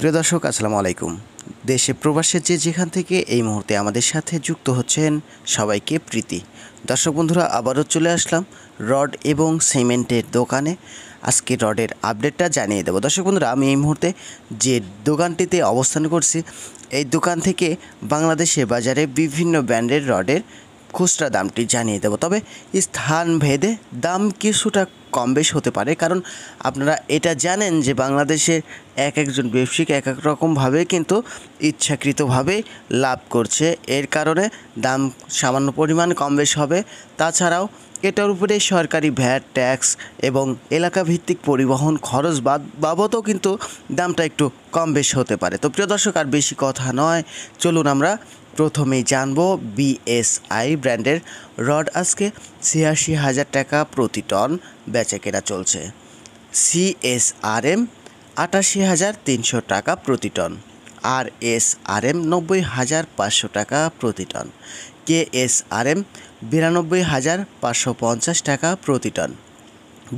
প্রিয় দর্শক আসসালামু আলাইকুম। দেশে প্রবাসে যে যেখান থেকে এই মুহূর্তে আমাদের সাথে যুক্ত হচ্ছেন সবাইকে প্রীতি। দর্শক বন্ধুরা, আবারও চলে আসলাম রড এবং সিমেন্টের দোকানে। আজকে রডের আপডেটটা জানিয়ে দেবো। দর্শক বন্ধুরা, আমি এই মুহূর্তে যে দোকানটিতে অবস্থান করছি, এই দোকান থেকে বাংলাদেশে বাজারে বিভিন্ন ব্র্যান্ডের রডের খুচরা দামটি জানিয়ে দেবো। তবে স্থান ভেদে দাম কিছুটা কম বেশ হতে পারে, কারণ আপনারা এটা জানেন যে বাংলাদেশের এক একজন ব্যবসায়িক এক এক রকমভাবে কিন্তু ইচ্ছাকৃতভাবে লাভ করছে। এর কারণে দাম সামান্য পরিমাণ কম বেশ হবে। তাছাড়াও এটার উপরে সরকারি ভ্যাট, ট্যাক্স এবং এলাকা ভিত্তিক পরিবহন খরচ বাবদও কিন্তু দামটা একটু কম বেশ হতে পারে। তো প্রিয় দর্শক, আর বেশি কথা নয়, চলুন আমরা প্রথমেই জানবো বিএসআই ব্র্যান্ডের রড আজকে ৮৬,০০০ টাকা প্রতি টন বেচা কেনা চলছে। সিএসআরএম ৮৮,৩০০ টাকা প্রতি টন, আরএসআরএম ৯০,৫০০ টাকা প্রতি টন, কেএসআরএম ৯২,৫৫০ টাকা প্রতি টন,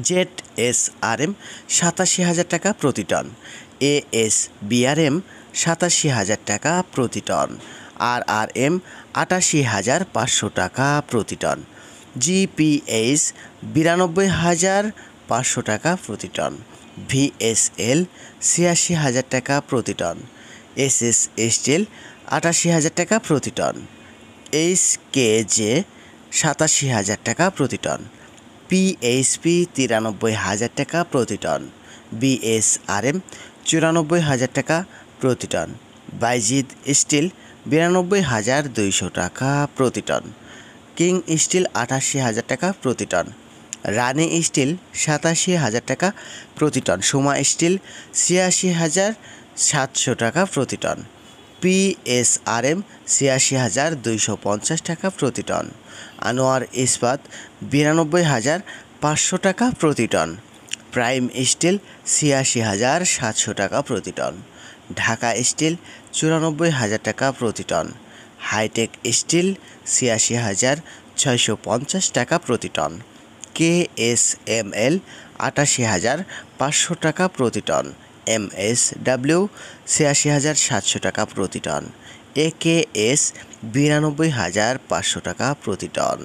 জেডএসআরএম ৮৭,০০০ টাকা প্রতি টন, এএসবিআরএম ৮৭,০০০ টাকা প্রতি টন, আরআরএম ৮৮,৫০০ টাকা প্রতি টন, জিপিএইচ ৯২,৫০০ টাকা প্রতি টন, ভিএসএল ৮৬,০০০ টাকা প্রতি টন, এসএস স্টিল ৮৮,০০০ টাকা প্রতি টন, এইচকেজে ৮৭,০০০ টাকা প্রতি টন, পিএইচপি ৯৩,০০০ টাকা প্রতি টন, বিএসআরএম ৯৪,০০০ টাকা প্রতি টন, বাইজিদ স্টিল ৯২,২০০ টাকা প্রতি টন, কিং স্টিল ৮৮,০০০ টাকা প্রতি টন, রানি স্টিল ৮৭,০০০ টাকা প্রতি টন, সুমা স্টিল ৮৬,৭০০ টাকা প্রতি টন, পিএসআরএম ৮৬,২৫০ টাকা প্রতি টন, আনোয়ার ইস্পাত ৯২,৫০০ টাকা প্রতি টন, প্রাইম স্টিল ৮৬,৭০০ টাকা প্রতি টন, ঢাকা স্টিল ৯৪,০০০ টাকা প্রতি টন, হাইটেক স্টিল ৮৬,৬৫০ টাকা প্রতি টন, কেএসএমএল ৮৮,৫০০ টাকা প্রতি টন, এমএসডাব্লিউ ৮৬,৭০০ টাকা প্রতি টন, একেএস ৯২,৫০০ টাকা প্রতি টন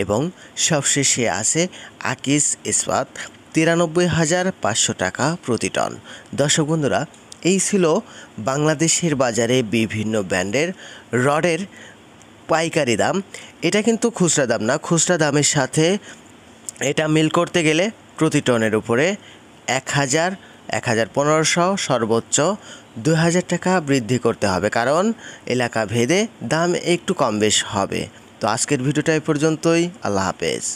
এবং সবশেষে আছে আকিস ইস্পাত ৯৩,৫০০ টাকা প্রতি টন। দর্শক বন্ধুরা, এই ছিল বাংলাদেশের বাজারে বিভিন্ন ব্র্যান্ডের রডের পাইকারি দাম। এটা কিন্তু খুচরা দাম না, খুচরা দামের সাথে এটা মিল করতে গেলে প্রতি টনের উপরে ১,০০০, ১,১৫০০, সর্বোচ্চ ২,০০০ টাকা বৃদ্ধি করতে হবে, কারণ এলাকা ভেদে দাম একটু কম বেশ হবে। তো আজকের ভিডিওটা এই পর্যন্তই। আল্লাহ হাফেজ।